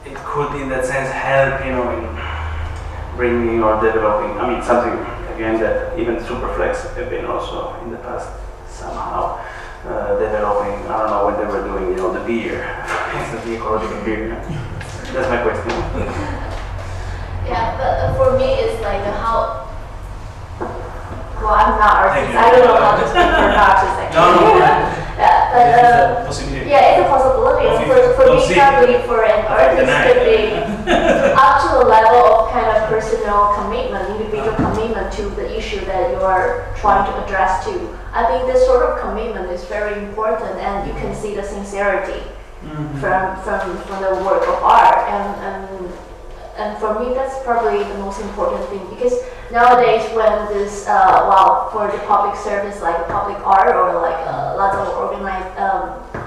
it could, in that sense, help, in bringing or developing. I mean, something again that even Superflex have been also in the past somehow developing. I don't know when they were doing, the beer, the ecological beer. That's my question. Yeah, but for me, it's like how. Well, I'm not artist. I don't know how to speak for an artist actually. It's a possibility. Yeah, it's a possibility. For me, probably for an artist, could be up to the level of kind of personal commitment, individual commitment to the issue that you are trying to address to. I think this sort of commitment is very important, and you can see the sincerity from the work of art, and for me that's probably the most important thing, because nowadays when this for the public service like public art or like lots of organized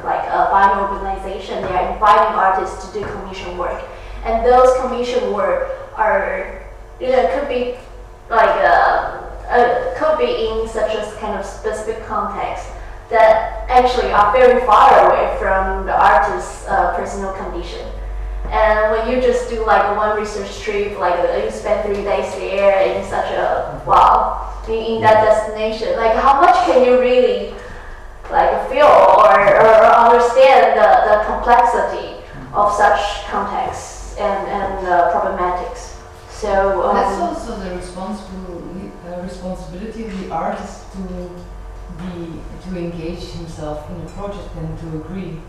buying organization, they are inviting artists to do commission work, and those commission work are could be like could be in such a kind of specific context that actually are very far away from the artist's personal condition. And when you just do like one research trip, like you spend 3 days there in such a in that destination, like how much can you really like feel or understand the complexity of such contexts and problematics? So that's also the responsibility of the artist to engage himself in the project and to agree.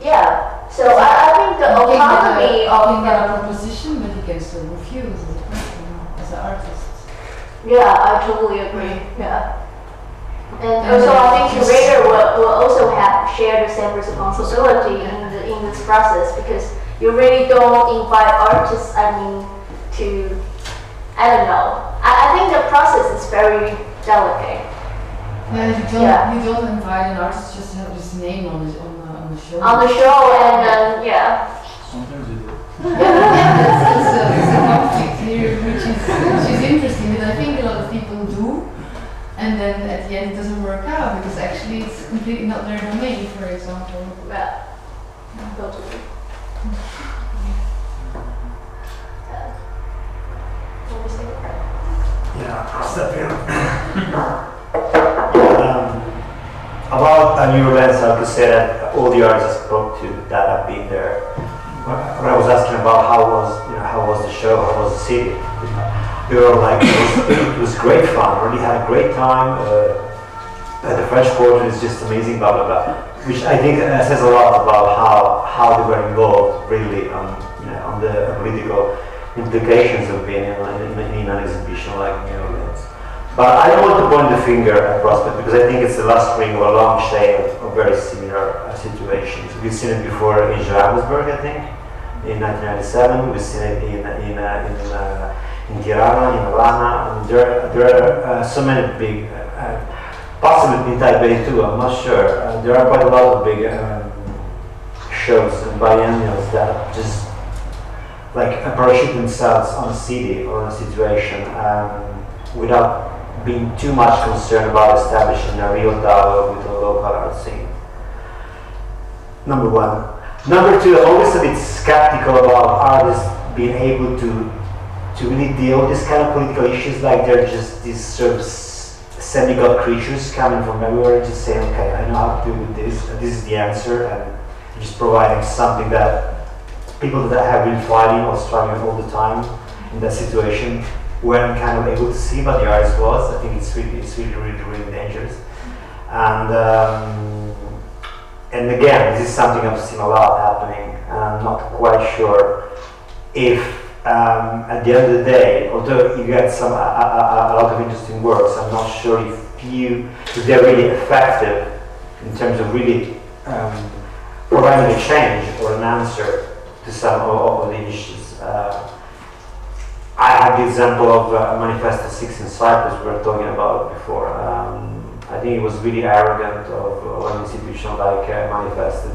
Yeah, so I think the autonomy of he can get a proposition, but he can still refuse as an artist. Yeah, I totally agree. Yeah, and also I think curator will also share the same responsibility in this process, because you really don't invite artists. I don't know. I think the process is very delicate. Yeah, you don't invite an artist just to have his name on the show. On the show, and Sometimes you do. It's a conflict here, which is interesting, because I think a lot of people do, and then at the end it doesn't work out because actually it's completely not their domain, for example. Yeah, totally. Yeah, step in. About New Orleans, I could say that all the artists I spoke to that have been there, when I was asking about how was the show, how was the city, they were like, it was great fun, really had a great time. The French Quarter is just amazing, blah blah blah, which I think says a lot about how they were involved really on the political implications of being in an exhibition like New Orleans. But I don't want to point the finger at Prospect, because I think it's the last ring of a long chain of very similar situations. We've seen it before in Johannesburg, I think, in 1997. We've seen it in Tirana, in Havana. And there are so many big, possibly in Taipei too, I'm not sure. There are quite a lot of big shows and biennials that just like parachute themselves on a city or on a situation without being too much concerned about establishing a real dialogue with the local art scene. Number one. Number two, I'm always a bit skeptical about artists being able to really deal with this kind of political issues, like they're just these sort of semi-god creatures coming from everywhere and just saying, okay, I know how to deal with this, and this is the answer, and just providing something that people that have been fighting or struggling all the time in that situation weren't kind of able to see, but the artist was. I think it's really dangerous. And again, this is something I've seen a lot happening, and I'm not quite sure if at the end of the day, although you get a lot of interesting works, I'm not sure if they're really effective in terms of really providing a change or an answer to some of the issues. I had the example of Manifesto 6 in Cyprus we were talking about before. I think it was really arrogant of an institution like Manifesto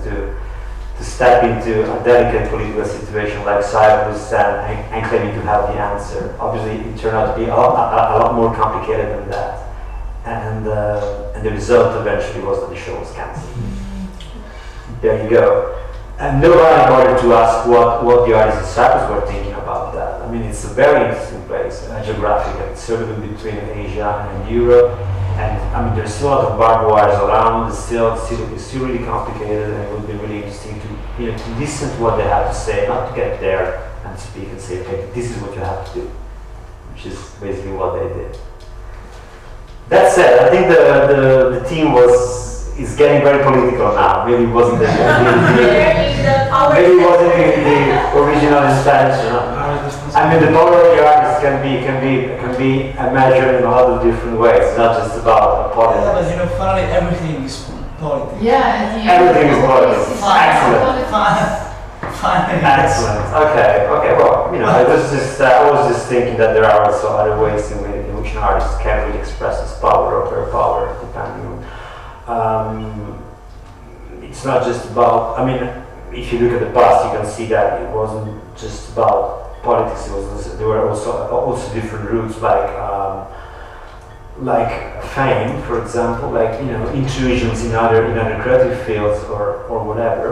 to step into a delicate political situation like Cyprus and claiming to have the answer. Obviously, it turned out to be a lot more complicated than that. And the result eventually was that the show was cancelled. There you go. And nobody bothered to ask what the artists in Cyprus were thinking about that. I mean, it's a very interesting place, geographically. It's sort of in between Asia and Europe. And I mean, there's still a lot of barbed wires around. It's still really complicated, and it would be really interesting to to listen to what they have to say, not to get there and speak and say, okay, this is what you have to do, which is basically what they did. That said, I think the team is getting very political now. Maybe it wasn't the original intention. I mean, the power of the artist can be measured in a lot of different ways. It's not just about politics. Yeah, but finally everything is politics. Yeah, everything is politics. Excellent. Finally. Excellent. Okay. Well, I was just thinking that there are also other ways in which an artist can really express his power or her power, depending on. It's not just about. I mean, if you look at the past, you can see that it wasn't just about politics. There were also different routes, like fame, for example, like intrusions in other creative fields or whatever.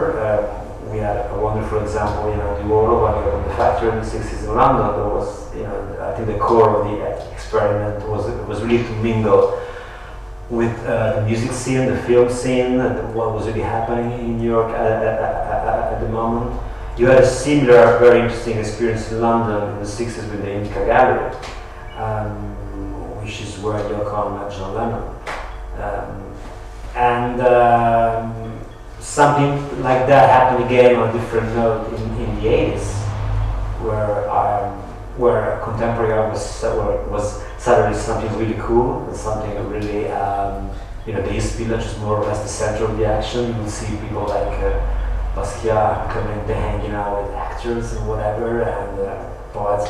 We had a wonderful example, Duoro, when we opened the factory in the 60s in London. There was, I think the core of the experiment was really to mingle with the music scene, the film scene, and what was really happening in New York at the moment. You had a similar, very interesting experience in London in the 60s with the Indica Gallery, which is where Yoko Ono met John Lennon. Something like that happened again on a different note in the 80s, where contemporary art was suddenly something really cool and something really, the East Village is more or less the center of the action. You will see people like Basquiat and Clemente hanging out with actors and whatever, and poets.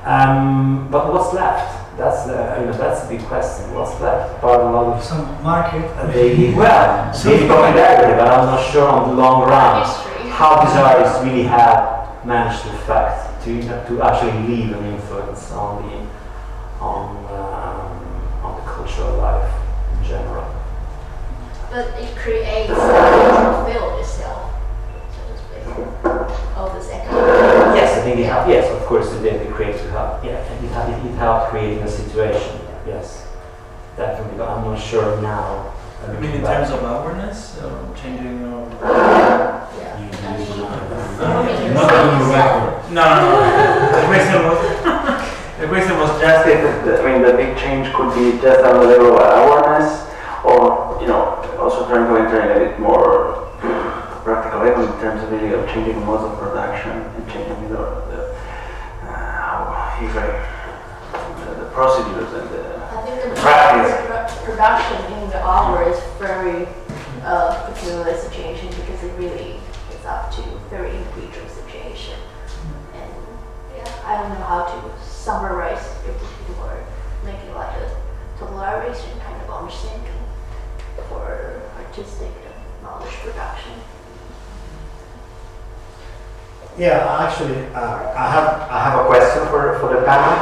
But what's left? That's the big question. What's left? Part of a lot of some market. Maybe popularity, but I'm not sure on the long run how these artists really have managed to affect to actually leave an influence on the cultural life in general. But it creates a cultural field itself. All this activity. Yes, I think it helped. Yes, of course, it did. It created help. Yeah, it helped creating a situation. Yes, definitely. But I'm not sure now. I mean, in terms of awareness, or changing your. Not on the record. No. The question was just if the big change could be just on the level of awareness, or also trying to enter in a bit more practical level in terms of really changing modes of production and changing the procedures and the practice. Production in the hour is very peculiar situation because it really is up to very individual situation. And I don't know how to summarize it or make it like a toleration kind of understanding for artistic knowledge production. Yeah, actually, I have a question for the panel,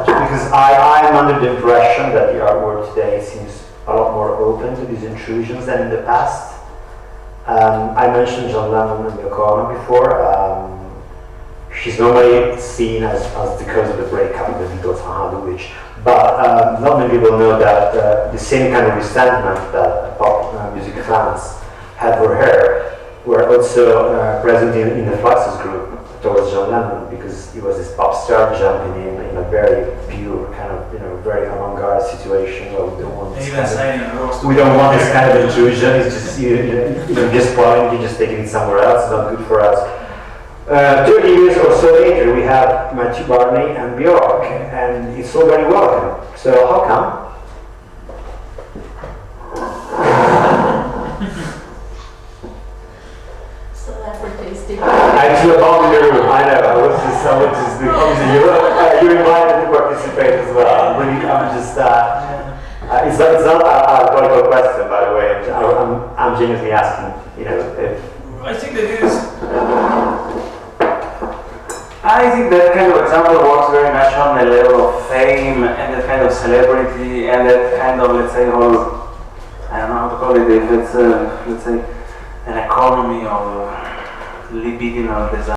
because I'm under the impression that the art world today seems a lot more open to these intrusions than in the past. I mentioned John Lennon and Yoko Ono before. She's normally seen as the cause of the breakup of the Beatles, but not many people know that the same kind of resentment that pop music fans had for her were also present in the Fluxus group towards John Lennon, because he was this pop star jumping in a very pure kind of very avant-garde situation where we don't want this kind of intrusion. It's just just spoiling, you're just taking it somewhere else. It's not good for us. 30 years or so later, we have Matthew Barney and Björk, and it's all very welcome. So how come? I threw a bomb in the room. I know. I was just obviously you invited to participate as well. It's not a political question, by the way. I'm genuinely asking. If I think that is. I think that kind of example works very much on the level of fame and that kind of celebrity and that kind of, let's say, whole, I don't know how to call it, if it's, let's say, an economy of libidinal design.